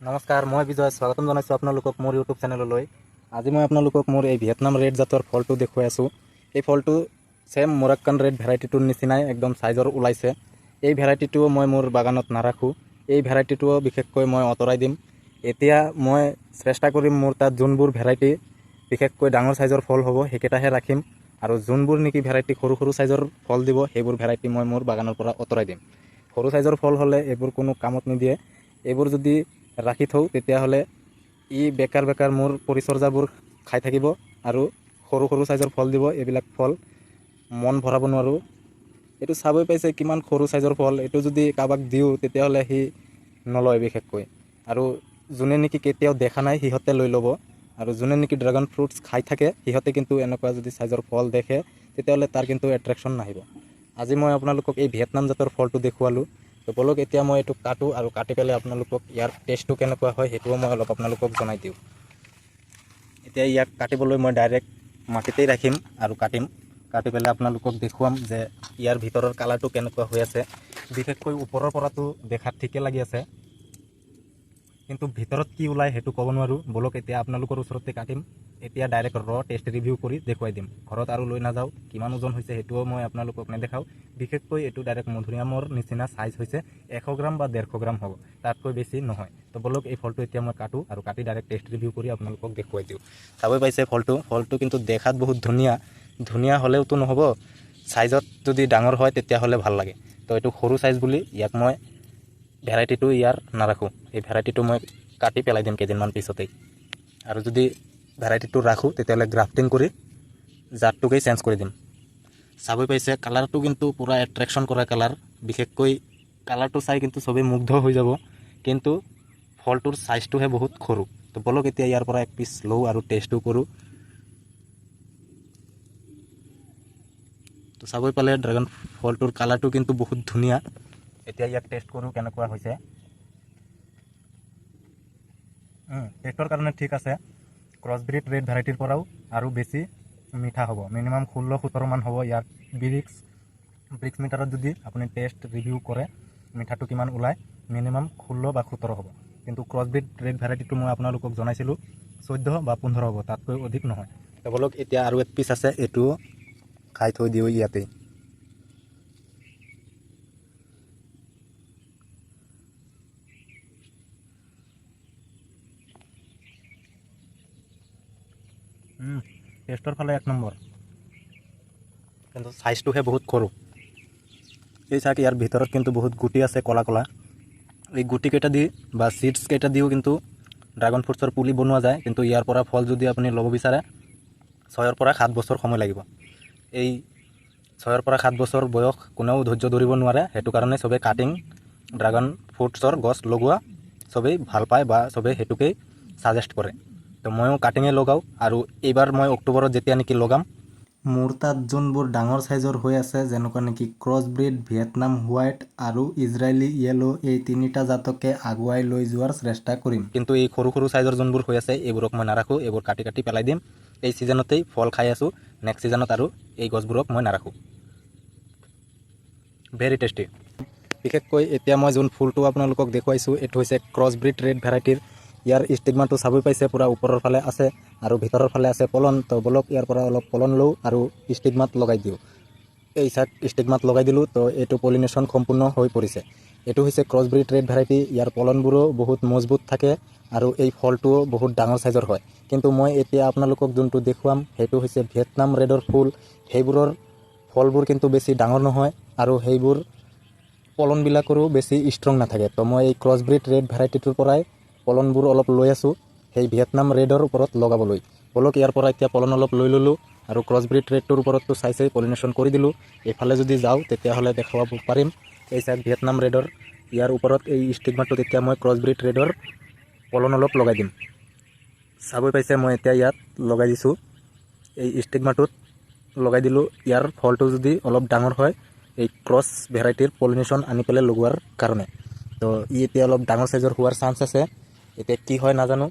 নমস্কাৰ, মই বিজয়। স্বাগতম জনাইছোঁ আপোনালোকক মোৰ ইউটিউব চেনেললৈ। আজি মই আপোনালোকক মোৰ এই ভিয়েটনাম ৰেড জাতৰ ফলটো দেখুৱাই আছোঁ। এই ফলটো ছেম মোৰাক্কান ৰেড ভেৰাইটিটোৰ নিচিনাই একদম চাইজৰ ওলাইছে। এই ভেৰাইটিটোও মই মোৰ বাগানত নাৰাখোঁ। এই ভেৰাইটিটোও বিশেষকৈ মই আঁতৰাই দিম। এতিয়া মই চেষ্টা কৰিম মোৰ তাত যোনবোৰ ভেৰাইটি বিশেষকৈ ডাঙৰ চাইজৰ ফল হ'ব সেইকেইটাহে ৰাখিম, আৰু যোনবোৰ নেকি ভেৰাইটি সৰু সৰু চাইজৰ ফল দিব সেইবোৰ ভেৰাইটি মই মোৰ বাগানৰ পৰা আঁতৰাই দিম। সৰু চাইজৰ ফল হ'লে এইবোৰ কোনো কামত নিদিয়ে। এইবোৰ যদি ৰাখি থওঁ তেতিয়াহ'লে বেকাৰ বেকাৰ মোৰ পৰিচৰ্যাবোৰ খাই থাকিব আৰু সৰু সৰু চাইজৰ ফল দিব। এইবিলাক ফল মন ভৰাব নোৱাৰোঁ। এইটো চাবই পাইছে কিমান সৰু চাইজৰ ফল। এইটো যদি কাৰোবাক দিওঁ তেতিয়াহ'লে সি নলয় বিশেষকৈ, আৰু যোনে নেকি কেতিয়াও দেখা নাই সিহঁতে লৈ ল'ব, আৰু যোনে নেকি ড্ৰেগন ফ্ৰুটছ খাই থাকে সিহঁতে কিন্তু এনেকুৱা যদি চাইজৰ ফল দেখে তেতিয়াহ'লে তাৰ কিন্তু এট্ৰেকশ্যন নাহিব। আজি মই আপোনালোকক এই ভিয়েটনাম জাতৰ ফলটো দেখুৱালোঁ। তো বলক এতিয়া মই এইটো কাটোঁ, আৰু কাটি পেলাই আপোনালোকক ইয়াৰ টেষ্টটো কেনেকুৱা হয় সেইটোও মই অলপ আপোনালোকক জনাই দিওঁ। এতিয়া ইয়াক কাটিবলৈ মই ডাইৰেক্ট মাটিতেই ৰাখিম আৰু কাটি পেলাই আপোনালোকক দেখুৱাম যে ইয়াৰ ভিতৰৰ কালাৰটো কেনেকুৱা হৈ আছে। বিশেষকৈ ওপৰৰ পৰাটো দেখাত ঠিকে লাগি আছে, কিন্তু ভিতৰত কি ওলায় সেইটো ক'ব নোৱাৰোঁ। বলক এতিয়া আপোনালোকৰ ওচৰতে কাটিম। এতিয়া ডাইৰেক্ট টেষ্ট ৰিভিউ কৰি দেখুৱাই দিম। ঘৰত আৰু লৈ নাযাওঁ। কিমান ওজন হৈছে সেইটোও মই আপোনালোকক নেদেখাওঁ। বিশেষকৈ এইটো ডাইৰেক্ট মধুৰিআমৰ নিচিনা চাইজ হৈছে 100 গ্ৰাম বা 150 গ্ৰাম হ'ব, তাতকৈ বেছি নহয়। তো বলক এই ফলটো এতিয়া মই কাটোঁ, আৰু কাটি ডাইৰেক্ট টেষ্ট ৰিভিউ কৰি আপোনালোকক দেখুৱাই দিওঁ। চাবই পাইছে ফলটো কিন্তু দেখাত বহুত ধুনীয়া হ'লেওতো নহ'ব, চাইজত যদি ডাঙৰ হয় তেতিয়াহ'লে ভাল লাগে। তো এইটো সৰু চাইজ বুলি ইয়াক মই ভেৰাইটিটো ইয়াৰ নাৰাখোঁ। এই ভেৰাইটিটো মই কাটি পেলাই দিম কেইদিনমান পিছতেই, আৰু যদি ভেৰাইটিটো ৰাখোঁ তেতিয়াহ'লে গ্ৰাফটিং কৰি জাতটোকেই চেঞ্জ কৰি দিম। চাবই পাইছে কালাৰটো কিন্তু পূৰা এট্ৰেকশ্যন কৰা কালাৰ। বিশেষকৈ কালাৰটো চাই কিন্তু চবেই মুগ্ধ হৈ যাব, কিন্তু ফলটোৰ চাইজটোহে বহুত সৰু। তো বলক এতিয়া ইয়াৰ পৰা এক পিচ লওঁ আৰু টেষ্টটো কৰোঁ। তো চাবই পালে ড্ৰেগন ফলটোৰ কালাৰটো কিন্তু বহুত ধুনীয়া। এতিয়া ইয়াক টেষ্ট কৰোঁ কেনেকুৱা হৈছে। টেষ্টৰ কাৰণে ঠিক আছে। ক্ৰছব্ৰিড ৰেড ভেৰাইটিৰ পৰাও আৰু বেছি মিঠা হ'ব। মিনিমাম 16-17 মান হ'ব ইয়াৰ ব্ৰিক্স মিটাৰত যদি আপুনি টেষ্ট ৰিভিউ কৰে মিঠাটো কিমান ওলায়, মিনিমাম 16 বা 17 হ'ব। কিন্তু ক্ৰছব্ৰিড ৰেড ভেৰাইটিটো মই আপোনালোকক জনাইছিলোঁ 14 বা 15 হ'ব, তাতকৈ অধিক নহয়। বলক এতিয়া আৰু এক পিচ আছে, এইটোও খাই থৈ দিওঁ ইয়াতেই। টেষ্টৰ ফালে এক নম্বৰ, কিন্তু চাইজটোহে বহুত সৰু। এই চাওক ইয়াৰ ভিতৰত কিন্তু বহুত গুটি আছে ক'লা ক'লা। এই গুটিকেইটা দি বা চিডছ কেইটা দিও কিন্তু ড্ৰাগন ফ্ৰুটছৰ পুলি বনোৱা যায়, কিন্তু ইয়াৰ পৰা ফল যদি আপুনি ল'ব বিচাৰে 6 পৰা 7 বছৰ সময় লাগিব। এই 6 পৰা 7 বছৰ বয়স কোনেও ধৈৰ্য ধৰিব নোৱাৰে। সেইটো কাৰণে চবেই কাটিং ড্ৰাগন ফ্ৰুটছৰ গছ লগোৱা চবেই ভাল পায় বা চবেই সেইটোকেই ছাজেষ্ট কৰে। তো ময়ো কাটিঙে লগাওঁ, আৰু এইবাৰ মই অক্টোবৰত যেতিয়া নেকি লগাম, মোৰ তাত যোনবোৰ ডাঙৰ চাইজৰ হৈ আছে যেনেকুৱা নেকি ক্ৰছব্ৰিড, ভিয়েটনাম হোৱাইট আৰু ইজৰাইলী য়েলো, এই 3টা জাতকে আগুৱাই লৈ যোৱাৰ চেষ্টা কৰিম। কিন্তু এই সৰু সৰু চাইজৰ যোনবোৰ হৈ আছে এইবোৰক মই নাৰাখোঁ। এইবোৰ কাটি পেলাই দিম। এই ছিজনতেই ফল খাই আছোঁ, নেক্সট ছিজনত আৰু এই গছবোৰক মই নাৰাখোঁ। Very tasty. বিশেষকৈ এতিয়া মই যোন ফুলটো আপোনালোকক দেখুৱাইছোঁ এইটো হৈছে ক্ৰছব্ৰিড ৰেড ভেৰাইটিৰ। ইয়াৰ ষ্টিগমাটো চাবই পাইছে পূৰা ওপৰৰ ফালে আছে আৰু ভিতৰৰ ফালে আছে পলন। তো বলক ইয়াৰ পৰা অলপ পলন লওঁ আৰু ষ্টিগমাত লগাই দিওঁ। এই চাক ষ্টিগমাত লগাই দিলোঁ। তো এইটো পলিনেশ্যন সম্পূৰ্ণ হৈ পৰিছে। এইটো হৈছে ক্ৰছব্ৰিড ৰেড ভেৰাইটি। ইয়াৰ পলনবোৰো বহুত মজবুত থাকে আৰু এই ফলটোও বহুত ডাঙৰ চাইজৰ হয়। কিন্তু মই এতিয়া আপোনালোকক যোনটো দেখুৱাম সেইটো হৈছে ভিয়েটনাম ৰেডৰ ফুল। সেইবোৰৰ ফলবোৰ কিন্তু বেছি ডাঙৰ নহয়, আৰু সেইবোৰ পলনবিলাকৰো বেছি ষ্ট্ৰং নাথাকে। তো মই এই ক্ৰছব্ৰিড ৰেড ভেৰাইটিটোৰ পৰাই পলনবোৰ অলপ লৈ আছোঁ সেই ভিয়েটনাম ৰেডৰ ওপৰত লগাবলৈ। বলক ইয়াৰ পৰা এতিয়া পলন অলপ লৈ ল'লোঁ, আৰু ক্ৰছব্ৰিড ৰেডটোৰ ওপৰততো চাইছেই পলিনেশ্যন কৰি দিলোঁ। এইফালে যদি যাওঁ তেতিয়াহ'লে দেখুৱাব পাৰিম। এই চাইড ভিয়েটনাম ৰেডৰ ইয়াৰ ওপৰত এই ষ্টিগমাটোত এতিয়া মই ক্ৰছব্ৰিড ৰেডৰ পলন অলপ লগাই দিম। চাবই পাইছে মই এতিয়া ইয়াত লগাই দিছোঁ। এই ষ্টিগমাটোত লগাই দিলোঁ। ইয়াৰ ফলটো যদি অলপ ডাঙৰ হয় এই ক্ৰছ ভেৰাইটিৰ পলিনেশ্যন আনি পেলাই লগোৱাৰ কাৰণে। তো এতিয়া অলপ ডাঙৰ চাইজৰ হোৱাৰ চান্স আছে। এতিয়া কি হয় নাজানো,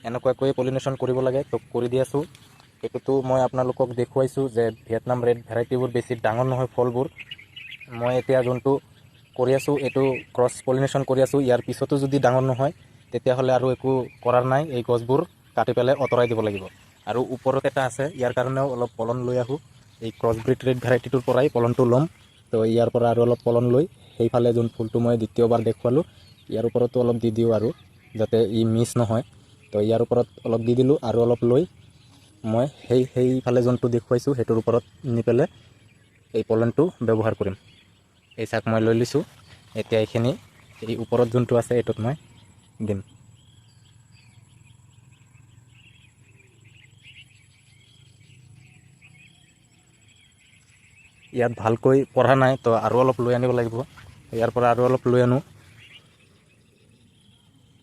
এনেকুৱাকৈ পলিনেশ্যন কৰিব লাগে, তো কৰি দি আছোঁ। এইটোতো মই আপোনালোকক দেখুৱাইছোঁ যে ভিয়েটনাম ৰেড ভেৰাইটিবোৰ বেছি ডাঙৰ নহয় ফলবোৰ। মই এতিয়া যোনটো কৰি আছোঁ এইটো ক্ৰছ পলিনেশ্যন কৰি আছোঁ। ইয়াৰ পিছতো যদি ডাঙৰ নহয় তেতিয়াহ'লে আৰু একো কৰাৰ নাই, এই গছবোৰ কাটি পেলাই আঁতৰাই দিব লাগিব। আৰু ওপৰত এটা আছে, ইয়াৰ কাৰণেও অলপ পলন লৈ আহোঁ। এই ক্ৰছব্ৰিড ৰেড ভেৰাইটিটোৰ পৰাই পলনটো ল'ম। তো ইয়াৰ পৰা আৰু অলপ পলন লৈ সেইফালে যোন ফুলটো মই দ্বিতীয়বাৰ দেখুৱালোঁ ইয়াৰ ওপৰতো অলপ দি দিওঁ, আৰু যাতে ই মিছ নহয়। তো ইয়াৰ ওপৰত অলপ দি দিলোঁ, আৰু অলপ লৈ মই সেইফালে যোনটো দেখুৱাইছোঁ সেইটোৰ ওপৰত নি পেলাই এই পলনটো ব্যৱহাৰ কৰিম। এই চাক মই লৈ লৈছোঁ। এতিয়া এইখিনি এই ওপৰত যোনটো আছে এইটোত মই দিম। ইয়াত ভালকৈ পঢ়া নাই, তো আৰু অলপ লৈ আনিব লাগিব। ইয়াৰ পৰা আৰু অলপ লৈ আনো।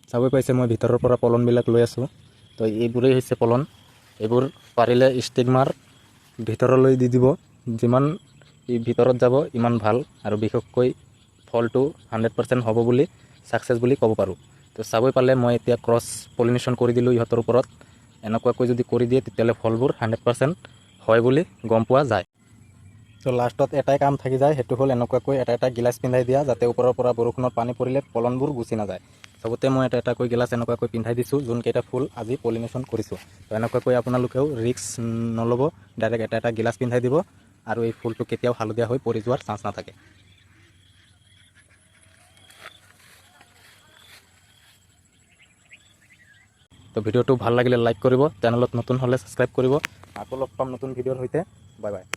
চাবই পাইছে মই ভিতৰৰ পৰা পলনবিলাক লৈ আছোঁ। তো এইবোৰেই হৈছে পলন। এইবোৰ পাৰিলে ষ্টিগমাৰ ভিতৰলৈ দি দিব। যিমান ই ভিতৰত যাব ইমান ভাল, আৰু বিশেষকৈ ফলটো 100% হ'ব বুলি ছাকচেছ বুলি ক'ব পাৰোঁ। তো চাবই পালে মই এতিয়া ক্ৰছ পলিনেশ্যন কৰি দিলোঁ ইহঁতৰ ওপৰত। এনেকুৱাকৈ যদি কৰি দিয়ে তেতিয়াহ'লে ফলবোৰ 100% হয় বুলি গম পোৱা যায়। তো লাষ্টত এটাই কাম থাকি যায়, সেইটো হ'ল এনেকুৱাকৈ এটা এটা গিলাচ পিন্ধাই দিয়া, যাতে ওপৰৰ পৰা বৰষুণত পানী পৰিলে পলনবোৰ গুচি নাযায়। চবতে মই এটা এটাকৈ গিলাচ এনেকুৱাকৈ পিন্ধাই দিছোঁ, যোনকেইটা ফুল আজি পলিনেশ্যন কৰিছোঁ। তো এনেকুৱাকৈ আপোনালোকেও ৰিস্ক নল'ব, ডাইৰেক্ট এটা এটা গিলাচ পিন্ধাই দিব, আৰু এই ফুলটো কেতিয়াও হালধীয়া হৈ পৰি যোৱাৰ চান্স নাথাকে। তো ভিডিঅ'টো ভাল লাগিলে লাইক কৰিব, চেনেলত নতুন হ'লে ছাবস্ক্ৰাইব কৰিব। আকৌ লগ পাম নতুন ভিডিঅ'ৰ সৈতে। Bye bye.